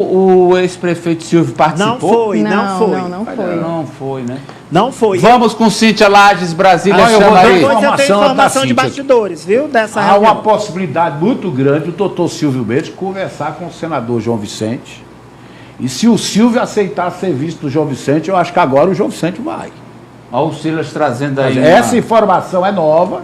O ex-prefeito Silvio participou? Não foi. Não foi, né? Não foi. Vamos com Cíntia Lages, Brasília. Depois eu tenho informação de Cíntia. bastidores, viu? Dessa Há reunião. uma possibilidade muito grande do doutor Silvio Mendes conversar com o senador João Vicente. E se o Silvio aceitar ser visto do João Vicente, eu acho que agora o João Vicente vai. Olha o Silas trazendo aí. Essa informação é nova.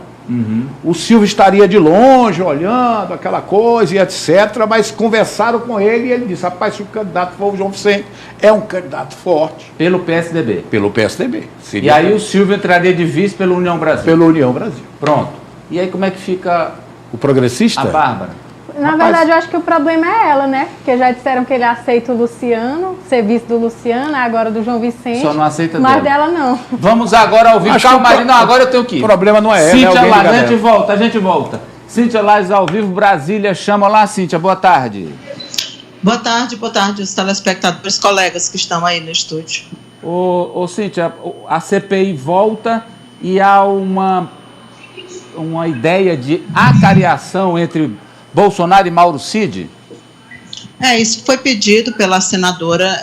O Silvio estaria de longe, olhando aquela coisa e etc. Mas conversaram com ele e ele disse: rapaz, se o candidato for o João Vicente, é um candidato forte. Pelo PSDB. Pelo PSDB. E aí o Silvio entraria de vice pelo União Brasil. Pelo União Brasil. Pronto. E aí como é que fica o progressista? A Bárbara? Na verdade, eu acho que o problema é ela, né? Porque já disseram que ele aceita o Luciano, serviço do Luciano, agora do João Vicente. Só não aceita mas dela não. Vamos agora ao vivo. Calma, Marina, agora eu tenho que ir. O problema não é ela, Cíntia é Lages, a gente volta. Cíntia Lages ao vivo, Brasília, chama lá, Cíntia, boa tarde. Boa tarde, os telespectadores, colegas que estão aí no estúdio. Ô Cíntia, a CPI volta e há uma ideia de acariação entre Bolsonaro e Mauro Cid? Isso foi pedido pela senadora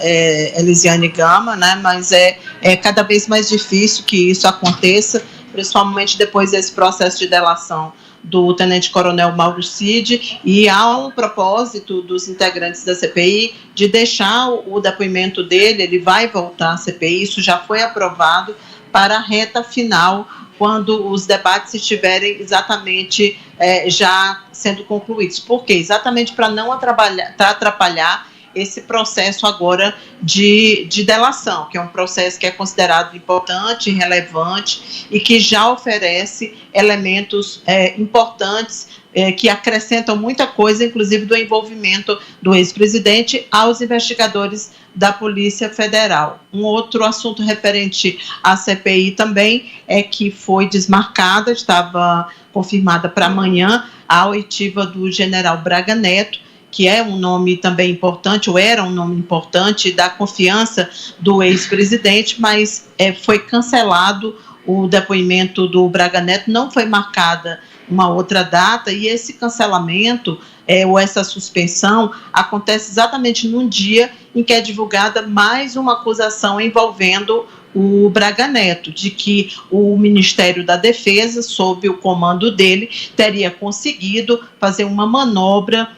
Elisiane Gama, né? Mas é cada vez mais difícil que isso aconteça, principalmente depois desse processo de delação do tenente-coronel Mauro Cid, e há um propósito dos integrantes da CPI de deixar o depoimento dele, ele vai voltar à CPI, isso já foi aprovado para a reta final, quando os debates estiverem exatamente já sendo concluídos. Por quê? Exatamente para não atrapalhar esse processo agora de delação, que é um processo que é considerado importante, relevante e que já oferece elementos importantes que acrescentam muita coisa, inclusive do envolvimento do ex-presidente aos investigadores da Polícia Federal. Um outro assunto referente à CPI também é que foi desmarcada, estava confirmada para amanhã, a oitiva do general Braga Neto, que é um nome também importante, ou era um nome importante, da confiança do ex-presidente, mas foi cancelado o depoimento do Braga Neto, não foi marcada uma outra data, e esse cancelamento ou essa suspensão acontece exatamente num dia em que é divulgada mais uma acusação envolvendo o Braga Neto, de que o Ministério da Defesa, sob o comando dele, teria conseguido fazer uma manobra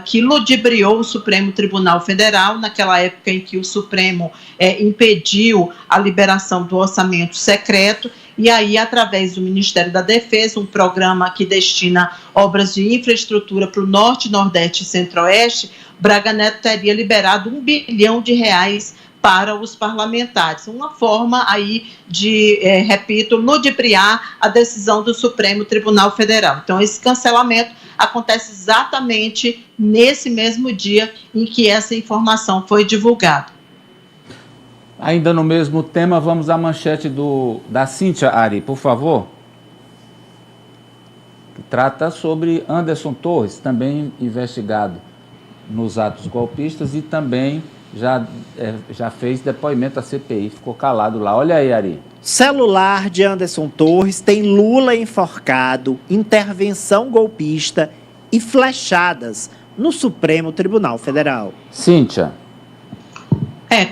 que ludibriou o Supremo Tribunal Federal, naquela época em que o Supremo impediu a liberação do orçamento secreto, e aí, através do Ministério da Defesa, um programa que destina obras de infraestrutura para o Norte, Nordeste e Centro-Oeste, Braga Neto teria liberado R$1 bilhão para os parlamentares. Uma forma aí de, repito, ludibriar a decisão do Supremo Tribunal Federal. Então, esse cancelamento acontece exatamente nesse mesmo dia em que essa informação foi divulgada. Ainda no mesmo tema, vamos à manchete da Cíntia, Ari, por favor. Trata sobre Anderson Torres, também investigado nos atos golpistas e também já fez depoimento à CPI, ficou calado lá. Olha aí, Ari. Celular de Anderson Torres tem Lula enforcado, intervenção golpista e flechadas no Supremo Tribunal Federal. Cíntia.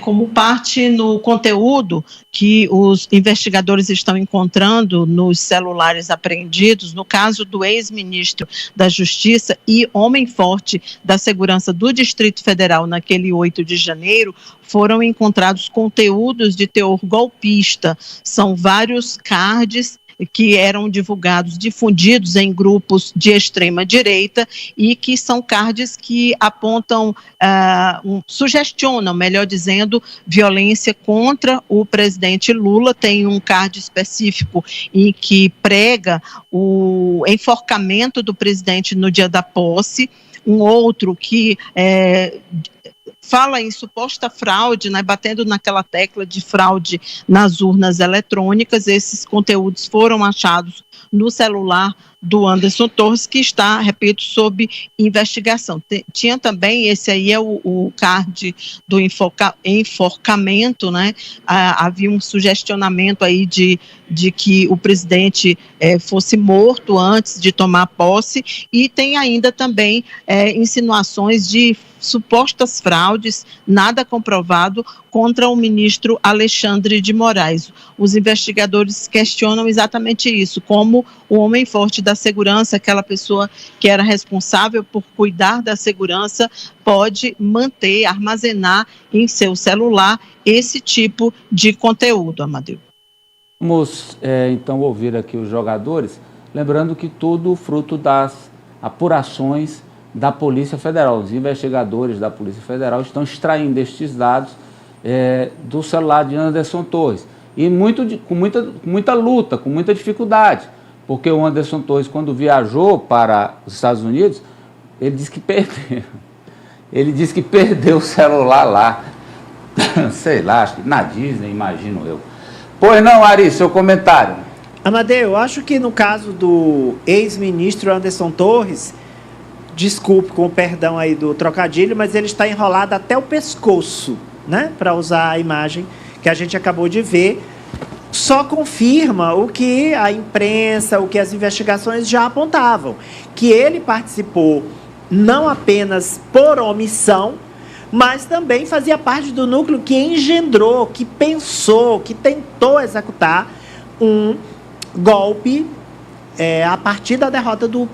Como parte no conteúdo que os investigadores estão encontrando nos celulares apreendidos, no caso do ex-ministro da Justiça e homem forte da segurança do Distrito Federal naquele 8 de janeiro, foram encontrados conteúdos de teor golpista. São vários cards que eram difundidos em grupos de extrema direita e que são cards que apontam, sugestionam, melhor dizendo, violência contra o presidente Lula. Tem um card específico em que prega o enforcamento do presidente no dia da posse, um outro que fala em suposta fraude, né, batendo naquela tecla de fraude nas urnas eletrônicas. Esses conteúdos foram achados no celular do Anderson Torres, que está, repito, sob investigação. Tinha também, esse aí é o card do enforcamento, né? Havia um sugestionamento aí de que o presidente fosse morto antes de tomar posse, e tem ainda também insinuações de supostas fraudes, nada comprovado, contra o ministro Alexandre de Moraes. Os investigadores questionam exatamente isso, como o homem forte da segurança, aquela pessoa que era responsável por cuidar da segurança, pode manter, armazenar em seu celular esse tipo de conteúdo, Amadeu. Vamos, então, ouvir aqui os jogadores, lembrando que tudo fruto das apurações da Polícia Federal. Os investigadores da Polícia Federal estão extraindo estes dados do celular de Anderson Torres. E com muita luta, com muita dificuldade, porque o Anderson Torres, quando viajou para os Estados Unidos, ele disse que perdeu. Ele disse que perdeu o celular lá. Sei lá, acho que na Disney, imagino eu. Pois não, Ari, seu comentário. Amadeu, eu acho que no caso do ex-ministro Anderson Torres, desculpe com o perdão aí do trocadilho, mas ele está enrolado até o pescoço, né? Para usar a imagem que a gente acabou de ver. Só confirma o que a imprensa, o que as investigações já apontavam, que ele participou não apenas por omissão, mas também fazia parte do núcleo que engendrou, que pensou, que tentou executar um golpe a partir da derrota do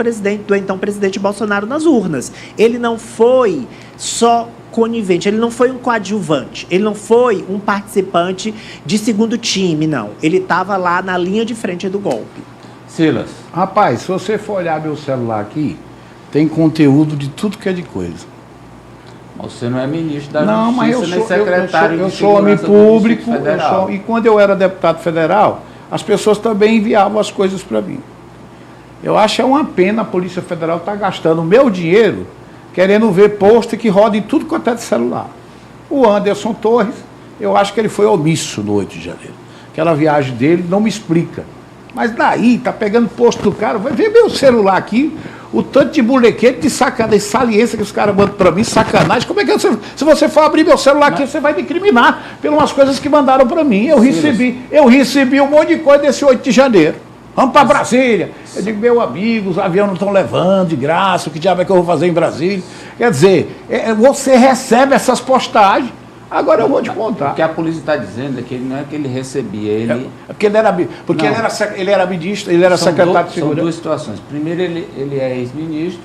então presidente Bolsonaro nas urnas. Ele não foi só conivente, ele não foi um coadjuvante, ele não foi um participante de segundo time, não. Ele estava lá na linha de frente do golpe. Silas. Rapaz, se você for olhar meu celular aqui, tem conteúdo de tudo que é de coisa. Você não é ministro da Não, Justiça, mas eu nem sou, secretário eu de sou homem Segurança do público, Distrito Federal. e quando eu era deputado federal, as pessoas também enviavam as coisas para mim. Eu acho uma pena a Polícia Federal estar gastando o meu dinheiro querendo ver pôster que roda em tudo quanto é de celular. O Anderson Torres, eu acho que ele foi omisso no 8 de janeiro. Aquela viagem dele não me explica. Mas daí, tá pegando pôster do cara, vai ver meu celular aqui, o tanto de molequete, de sacanagem, de saliência que os caras mandam para mim, sacanagem. Como é que se você for abrir meu celular aqui, você vai me incriminar pelas coisas que mandaram para mim. Eu recebi um monte de coisa desse 8 de janeiro. Vamos para Brasília. Eu digo, meu amigo, os aviões não estão levando de graça, o que diabo é que eu vou fazer em Brasília? Quer dizer, você recebe essas postagens, agora eu vou te contar. O que a polícia está dizendo é que ele não é que ele recebia, ele... Porque ele era ministro, ele era secretário de Segurança. São duas situações. Primeiro, ele é ex-ministro,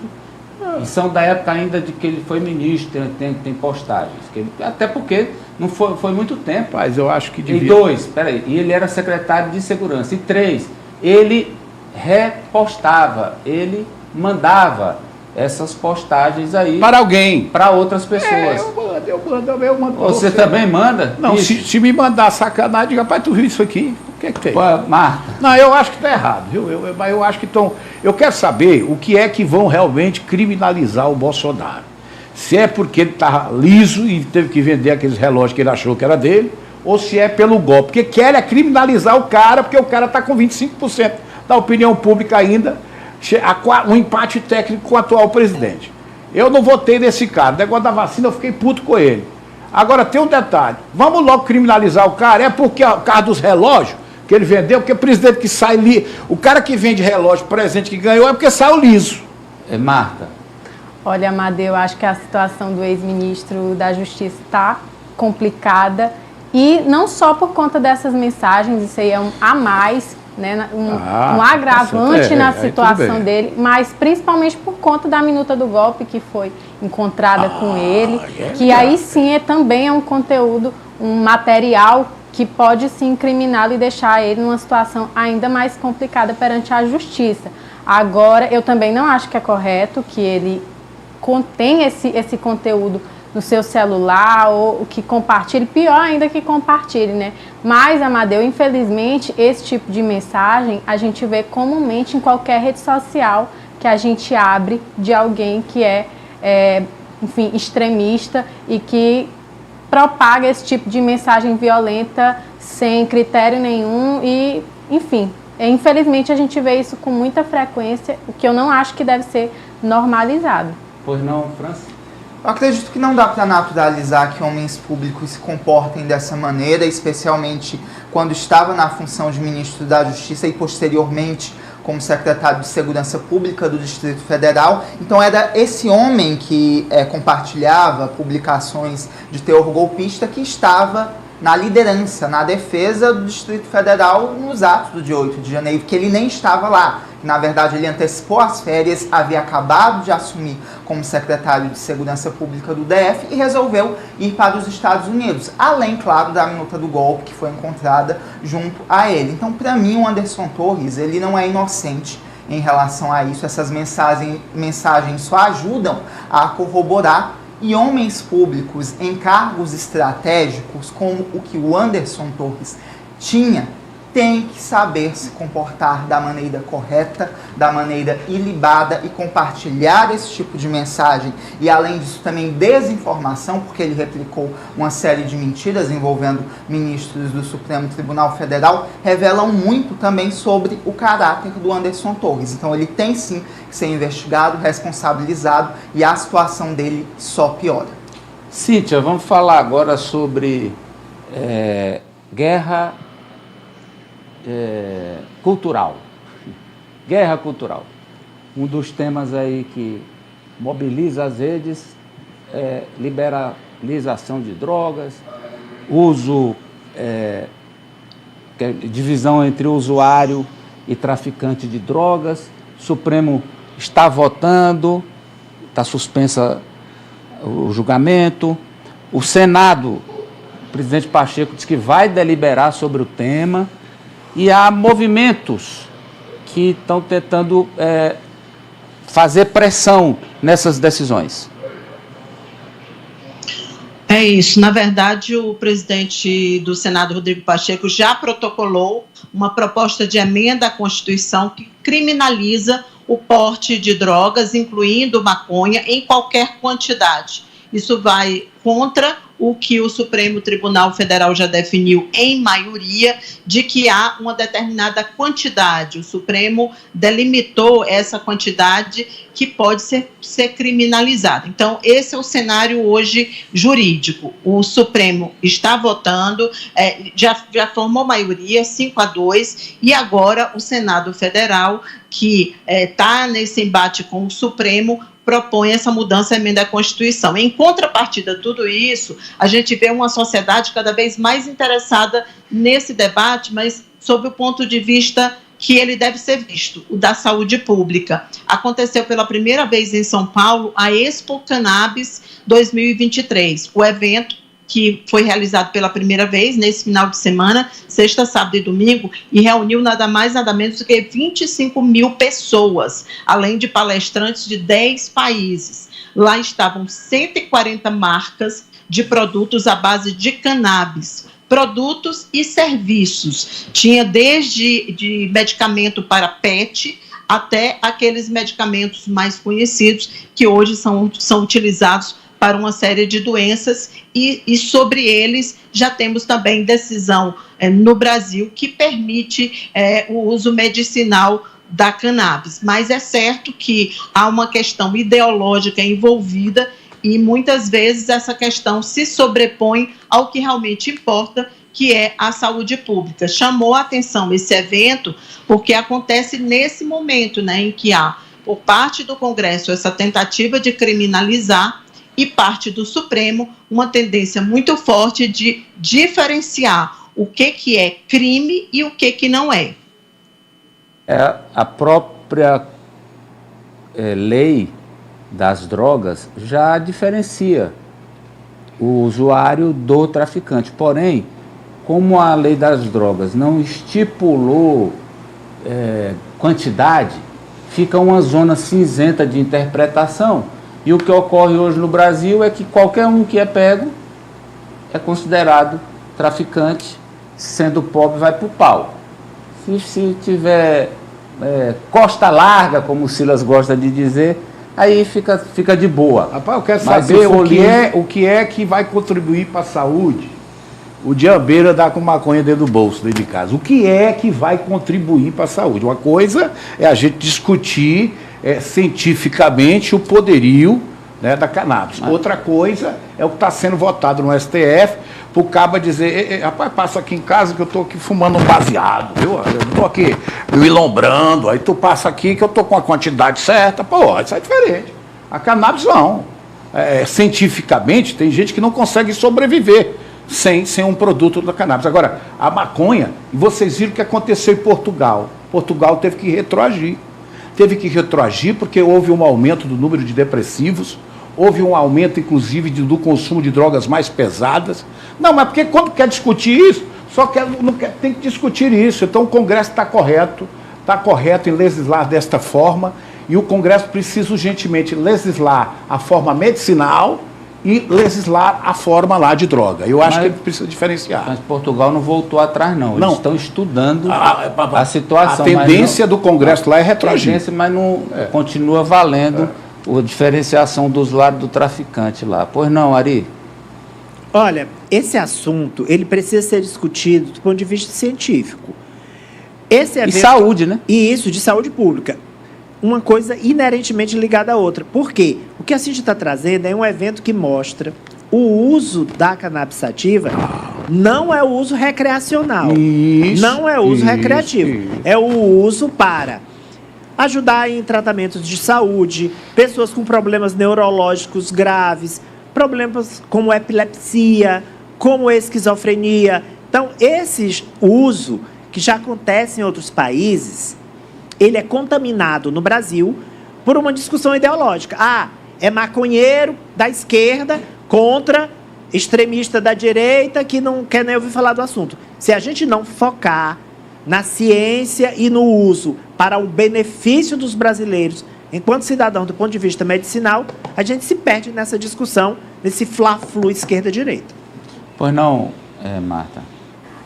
e são da época ainda de que ele foi ministro, tem postagens. Até porque não foi muito tempo. Mas eu acho que devia... E dois, e ele era secretário de Segurança. E três, ele repostava, ele mandava essas postagens aí para alguém, para outras pessoas. Eu mando. Você também manda? Não, se me mandar sacanagem, rapaz, tu viu isso aqui? O que é que tem? Pô, Marta. Não, eu acho que está errado, viu? Mas eu acho que estão. Eu quero saber o que é que vão realmente criminalizar o Bolsonaro. Se é porque ele está liso e teve que vender aqueles relógios que ele achou que era dele, ou se é pelo golpe. Porque querem criminalizar o cara, porque o cara está com 25% da opinião pública ainda, um empate técnico com o atual presidente. Eu não votei nesse cara. O negócio da vacina, eu fiquei puto com ele. Agora, tem um detalhe. Vamos logo criminalizar o cara. É porque o cara dos relógios que ele vendeu, porque o presidente que sai ali, o cara que vende relógio, presente que ganhou, é porque saiu liso. Olha, Amadeu, eu acho que a situação do ex-ministro da Justiça está complicada. E não só por conta dessas mensagens, isso aí é um a mais, né, um agravante na situação dele, mas principalmente por conta da minuta do golpe que foi encontrada com ele, que aí sim também é um conteúdo, um material que pode sim incriminá-lo e deixar ele numa situação ainda mais complicada perante a justiça. Agora, eu também não acho que é correto que ele contém esse conteúdo no seu celular ou que compartilhe, pior ainda que compartilhe, né? Mas, Amadeu, infelizmente, esse tipo de mensagem a gente vê comumente em qualquer rede social que a gente abre de alguém que enfim, extremista e que propaga esse tipo de mensagem violenta sem critério nenhum e, enfim, Infelizmente, a gente vê isso com muita frequência, o que eu não acho que deve ser normalizado. Pois não, França? Eu acredito que não dá para naturalizar que homens públicos se comportem dessa maneira, especialmente quando estava na função de ministro da Justiça e posteriormente como secretário de Segurança Pública do Distrito Federal. Então era esse homem que compartilhava publicações de teor golpista que estava na liderança, na defesa do Distrito Federal nos atos do dia 8 de janeiro, que ele nem estava lá. Na verdade, ele antecipou as férias, havia acabado de assumir como secretário de Segurança Pública do DF e resolveu ir para os Estados Unidos, além, claro, da minuta do golpe que foi encontrada junto a ele. Então, para mim, o Anderson Torres, ele não é inocente em relação a isso. Essas mensagens só ajudam a corroborar, e homens públicos em cargos estratégicos, como o que o Anderson Torres tinha, tem que saber se comportar da maneira correta, da maneira ilibada e compartilhar esse tipo de mensagem. E além disso também desinformação, porque ele replicou uma série de mentiras envolvendo ministros do Supremo Tribunal Federal, revelam muito também sobre o caráter do Anderson Torres. Então ele tem sim que ser investigado, responsabilizado, e a situação dele só piora. Cíntia, vamos falar agora sobre guerra cultural. Guerra cultural. Um dos temas aí que mobiliza as redes é liberalização de drogas, divisão entre usuário e traficante de drogas. O Supremo está votando, está suspensa o julgamento. O Senado, o presidente Pacheco disse que vai deliberar sobre o tema. E há movimentos que estão tentando fazer pressão nessas decisões. É isso. Na verdade, o presidente do Senado, Rodrigo Pacheco, já protocolou uma proposta de emenda à Constituição que criminaliza o porte de drogas, incluindo maconha, em qualquer quantidade. Isso vai contra o que o Supremo Tribunal Federal já definiu em maioria, de que há uma determinada quantidade. O Supremo delimitou essa quantidade que pode ser criminalizada. Então, esse é o cenário hoje jurídico. O Supremo está votando, já formou maioria, 5-2, e agora o Senado Federal, que está nesse embate com o Supremo, propõe essa mudança à emenda à Constituição. Em contrapartida a tudo isso, a gente vê uma sociedade cada vez mais interessada nesse debate, mas sob o ponto de vista que ele deve ser visto, o da saúde pública. Aconteceu pela primeira vez em São Paulo a Expo Cannabis 2023, o evento que foi realizado pela primeira vez nesse final de semana, sexta, sábado e domingo, e reuniu nada mais, nada menos do que 25 mil pessoas, além de palestrantes de 10 países. Lá estavam 140 marcas de produtos à base de cannabis, produtos e serviços. Tinha desde de medicamento para PET até aqueles medicamentos mais conhecidos que hoje são utilizados para uma série de doenças, e sobre eles já temos também decisão no Brasil que permite o uso medicinal da cannabis. Mas é certo que há uma questão ideológica envolvida e muitas vezes essa questão se sobrepõe ao que realmente importa, que é a saúde pública. Chamou a atenção esse evento porque acontece nesse momento, em que há, por parte do Congresso, essa tentativa de criminalizar, e parte do Supremo, uma tendência muito forte de diferenciar o que é crime e o que não é. A própria lei das drogas já diferencia o usuário do traficante. Porém, como a lei das drogas não estipulou quantidade, fica uma zona cinzenta de interpretação. E o que ocorre hoje no Brasil é que qualquer um que é pego é considerado traficante, sendo pobre vai para o pau. Se tiver costa larga, como o Silas gosta de dizer, aí fica de boa. Rapaz, eu quero Mas saber o que é que vai contribuir para a saúde O diabeira dá com maconha dentro do bolso, dentro de casa. O que é que vai contribuir para a saúde? Uma coisa é a gente discutir cientificamente o poderio, né, da cannabis. Outra coisa é o que está sendo votado no STF, para o caba dizer, rapaz, passa aqui em casa que eu estou aqui fumando um baseado, viu? Eu estou aqui me ilombrando, aí tu passa aqui que eu estou com a quantidade certa. Pô, isso é diferente. A cannabis não. Cientificamente, tem gente que não consegue sobreviver sem um produto da cannabis. Agora, a maconha, vocês viram o que aconteceu em Portugal. Portugal teve que retroagir. Teve que retroagir porque houve um aumento do número de depressivos, houve um aumento, inclusive, do consumo de drogas mais pesadas. Não, mas porque quando quer discutir isso, tem que discutir isso. Então o Congresso está correto em legislar desta forma, e o Congresso precisa urgentemente legislar a forma medicinal e legislar a forma lá de droga. Eu acho que ele precisa diferenciar. Mas Portugal não voltou atrás, não. Eles estão estudando a situação. A tendência do Congresso lá é retroagir. Mas não continua valendo a diferenciação dos lados do traficante lá. Pois não, Ari? Olha, esse assunto, ele precisa ser discutido do ponto de vista científico. Esse evento, e saúde, né? E isso, de saúde pública. Uma coisa inerentemente ligada à outra. Por quê? O que a Cintia está trazendo é um evento que mostra o uso da cannabis sativa não é o uso recreacional. Não é o uso recreativo. É o uso para ajudar em tratamentos de saúde, pessoas com problemas neurológicos graves, problemas como epilepsia, como esquizofrenia. Então, esse uso, que já acontece em outros países, ele é contaminado no Brasil por uma discussão ideológica. É maconheiro da esquerda contra extremista da direita que não quer nem ouvir falar do assunto. Se a gente não focar na ciência e no uso para o benefício dos brasileiros, enquanto cidadão do ponto de vista medicinal, a gente se perde nessa discussão, nesse fla-flu esquerda-direita. Pois não, Marta?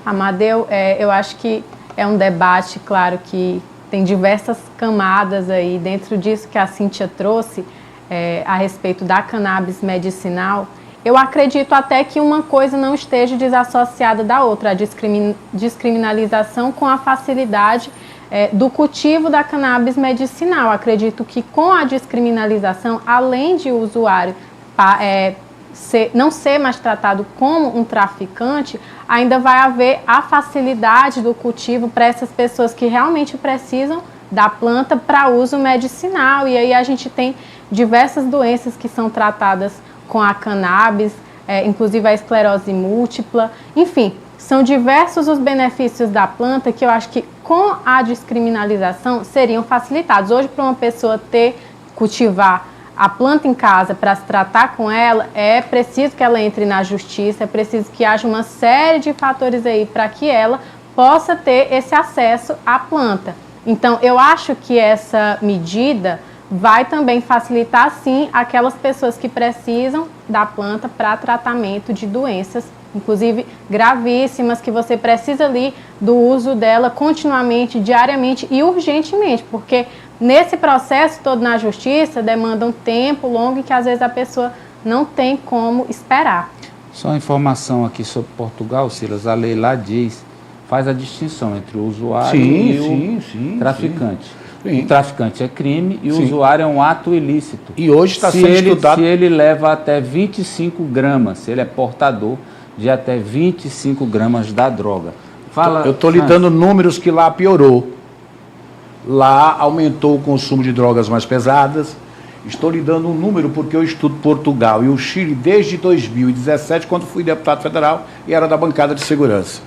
Amadeu, eu acho que é um debate, claro, que tem diversas camadas aí dentro disso que a Cíntia trouxe a respeito da cannabis medicinal. Eu acredito até que uma coisa não esteja desassociada da outra, a descriminalização com a facilidade do cultivo da cannabis medicinal. Acredito que com a descriminalização, além de o usuário não ser mais tratado como um traficante, ainda vai haver a facilidade do cultivo para essas pessoas que realmente precisam da planta para uso medicinal. E aí a gente tem diversas doenças que são tratadas com a cannabis, inclusive a esclerose múltipla. Enfim, são diversos os benefícios da planta que eu acho que com a descriminalização seriam facilitados. Hoje, para uma pessoa cultivar a planta em casa para se tratar com ela, é preciso que ela entre na justiça, é preciso que haja uma série de fatores aí para que ela possa ter esse acesso à planta. Então, eu acho que essa medida vai também facilitar, sim, aquelas pessoas que precisam da planta para tratamento de doenças, inclusive gravíssimas, que você precisa ali do uso dela continuamente, diariamente e urgentemente, porque nesse processo todo na justiça demanda um tempo longo e que às vezes a pessoa não tem como esperar. Só uma informação aqui sobre Portugal, Silas, a lei lá faz a distinção entre o usuário e o traficante. Sim. O traficante é crime e o usuário é um ato ilícito. E hoje está sendo estudado... Se ele leva até 25 gramas, se ele é portador de até 25 gramas da droga. Eu estou lhe dando números que lá piorou. Lá aumentou o consumo de drogas mais pesadas. Estou lhe dando um número porque eu estudo Portugal e o Chile desde 2017, quando fui deputado federal e era da bancada de segurança.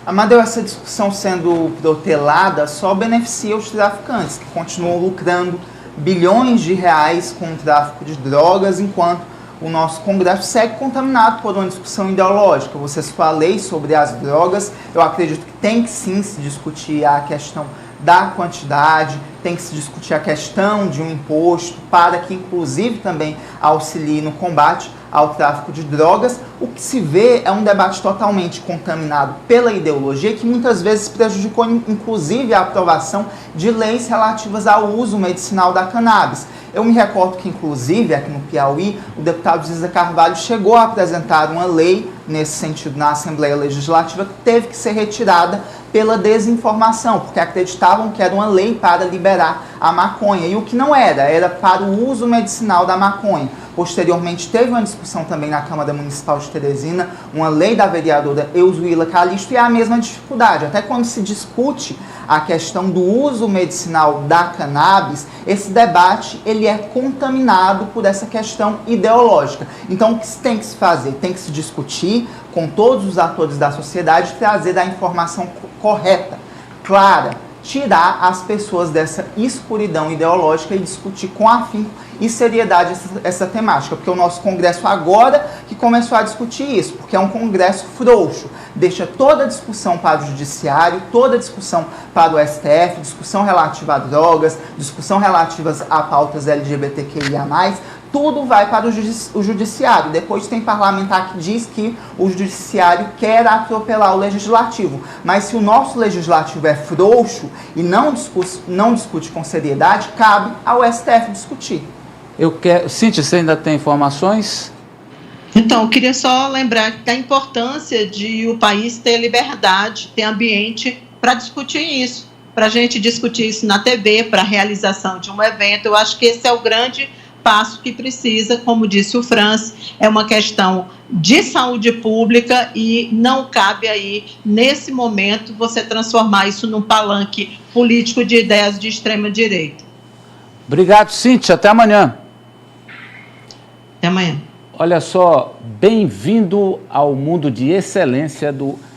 Amadeu, essa discussão sendo protelada só beneficia os traficantes, que continuam lucrando bilhões de reais com o tráfico de drogas, enquanto o nosso Congresso segue contaminado por uma discussão ideológica. Você citou a lei sobre as drogas, eu acredito que tem que sim se discutir a questão da quantidade, tem que se discutir a questão de um imposto para que inclusive também auxilie no combate ao tráfico de drogas. O que se vê é um debate totalmente contaminado pela ideologia que muitas vezes prejudicou inclusive a aprovação de leis relativas ao uso medicinal da cannabis. Eu me recordo que inclusive aqui no Piauí o deputado Zisa Carvalho chegou a apresentar uma lei nesse sentido na Assembleia Legislativa, que teve que ser retirada pela desinformação, porque acreditavam que era uma lei para liberar a maconha, e o que não era para o uso medicinal da maconha. Posteriormente, teve uma discussão também na Câmara Municipal de Teresina, uma lei da vereadora Eusuíla Calixto, e é a mesma dificuldade. Até quando se discute a questão do uso medicinal da cannabis, esse debate ele é contaminado por essa questão ideológica. Então, o que tem que se fazer? Tem que se discutir com todos os atores da sociedade, trazer a informação correta, clara, tirar as pessoas dessa escuridão ideológica e discutir com afinco e seriedade essa temática, porque o nosso Congresso agora que começou a discutir isso, porque é um Congresso frouxo, deixa toda a discussão para o Judiciário, toda a discussão para o STF, discussão relativa a drogas, discussão relativas a pautas LGBTQIA+, tudo vai para o Judiciário. Depois tem parlamentar que diz que o Judiciário quer atropelar o Legislativo. Mas se o nosso Legislativo é frouxo e não discute com seriedade, cabe ao STF discutir. Cíntia, você ainda tem informações? Então, eu queria só lembrar da importância de o país ter liberdade, ter ambiente para discutir isso, para a gente discutir isso na TV, para a realização de um evento. Eu acho que esse é o grande passo que precisa, como disse o Franz, é uma questão de saúde pública e não cabe aí, nesse momento, você transformar isso num palanque político de ideias de extrema-direita. Obrigado, Cíntia. Até amanhã. Até amanhã. Olha só, bem-vindo ao mundo de excelência do